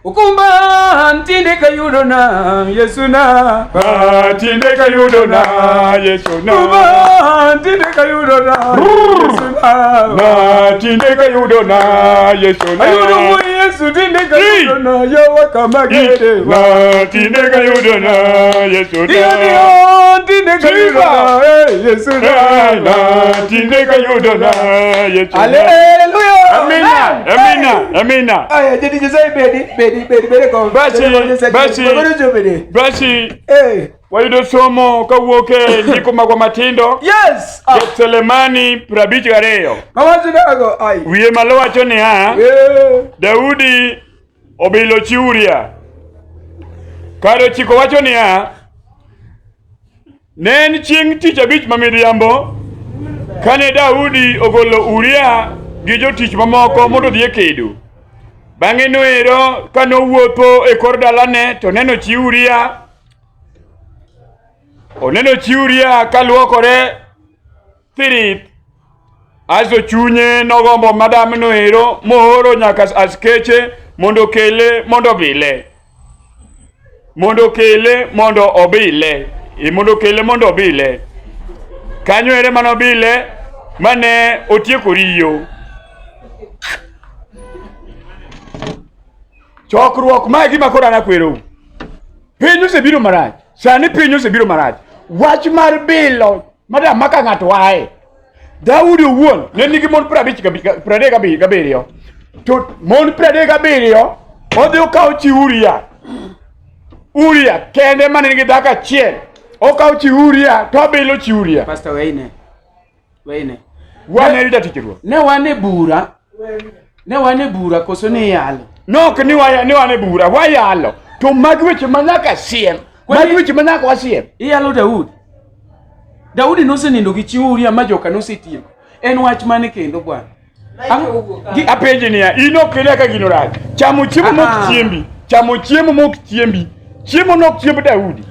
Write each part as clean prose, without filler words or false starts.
Ukumba tinde kayudona Yesuna tinde kayudona Yesuna Ukumba tinde kayudona Yesuna tinde kayudona Yesuna ayudu Yesu tinde kayudona yawa kamagete tinde kayudona Yesuna tinde kayudona Yesuna tinde kayudona Yesuna Hallelujah amina aya jadi jisai bedi ko basi wayudo somo kawuoke ndiko magwa matindo yes Selemani 52 kawacho dago ai wiye malo wacho ni Daudi obilo chi Uria karo chiko wacho ni ne en chieng' tich abich ma midhiambo kane Daudi ogolo Uria gi jotich mamoko mondo dhi e kedo. Bang'e noero ka nowuotho e kor dalane to oneno chi Uria ka luokore thirith. Aso chunye nogombo madam noero mooro nyaka askeche mondo kele mondo obile. Kanyo ere manobile mane otieko riyo. Chokruok ma gima koro anakwero. Piny osebiro marach. Sani piny osebiro marach. Wach mar bilo madam maka ng'ato wae. Daudi owuon ne nigi mon 37. To mon 37 odhi okawo chi Uria kende mane nigi dhako achiel. Okawo chi Uria to obilo chi Uria. Pastor Weine Wane rita tichruok. Ne wane bura koso ne yalo. Nok ni wane bura wayalo. To magi weche manaka siem. Magi weche manaka wasiem. Iyalo Daudi nosenindo gi chi Uria ma joka nosetieko. En wach mane kendo bwana. Apenji niya ino kele ka gino rach. Chamo chiemo mok chiembi. Chiemo nok chiemb Daudi.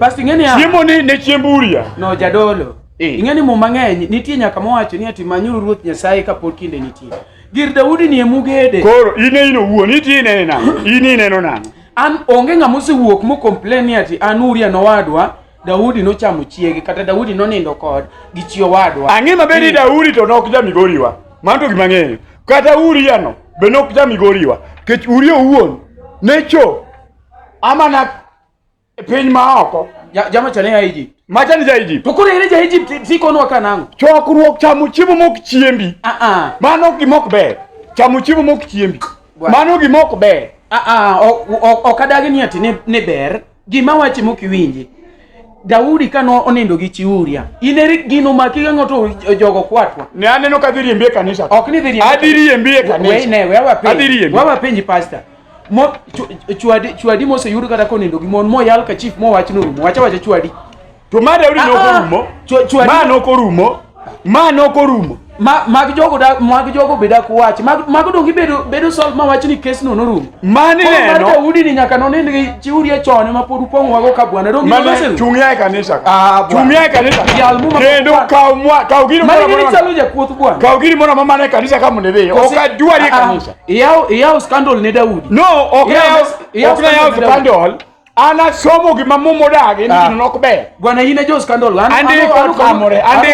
Basti ngeni chiemo ni ne chiemb Uria. No jadolo. Ingeni mo mang'eny nitie nyaka mowacho ni ati manyuru ruoth Nyasaye kapod kinde nitie. Gir Daudi ni emugede. Koro ino wuon iti neno nang'o. An onge ng'ama osewuok mo complain ni ati an Uria nowadwa Daudi nochamo chiege kata Daudi nonindo kod gi chi owadwa. Ang'e mabedi Daudi to nok jamigoriwa. Manto gima ng'eyo. Kata Uria no be nok jamigoriwa. Kech Uria owuon necho amana piny ma oko. Jama chane ya Egypt. Machani ja Egypt. To kore ere ja Egypt siko no kanango. Chokruok chamo chiemo mok chiembi. Mano gimok ber. Chamo chiemo mok chiembi. Mano gimok ber. Okadagi ni ati ne ber. Gima wachi mok iwinji. Daudi kano onindo gi chi Uria. Ineri gino makiga ngoto jogo kwatwa. Ne aneno ka dhiri mbie kanisa. Ok ni dhiri. Adiri mbie kanisa. Wewa penji pastor. Chwadi mose yudo kata konindo gi mon moyal ka chief mo wach no rumo. Wacha chwadi. To ma Daudi nokorumo. Ma nokorumo. Mag jogo beda ku wach. Mag dongi bedo solve ma wach ni case no rumo. Mani neno. Daudi ni nyaka nonind gi chi Uria chone ma pod upong' wago ka bwana dongi mase. Chung'ia e kanisa. Chung'ia e kanisa. Kendo kaw gino moro moro. Mani chalo jakuoth bwana. Kaw gino moro mama e kanisa kama ne dhi. Ok adwari e kanisa. Iyao scandal ne Daudi. No, ok na scandal. Ana somo gima mumo dagi ni gino nok ber. Bwana ine jo scandal. Ande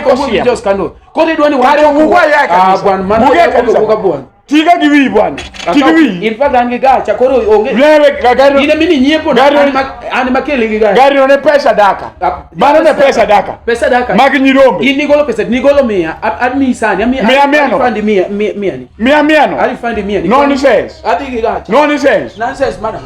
ko sia. Jo scandal. Kodi dwani wacho wuwa ya kanisa. Bwana mano ko bwana. Tiga gi wi bwana. Tiga wi. In fact ange gacha koro onge. Lewe gari. Ine mini nyiepo an makele gi gari. Gari ne pesa daka. Mano ne pesa daka. Pesa daka. Mag nyirombe. In nigolo pesa, nigolo 100. Admi sani. Mia no. Fund 100 ni. Mia no. Ali fund 100 ni. Nonsense. Adi gi gacha. Nonsense madam.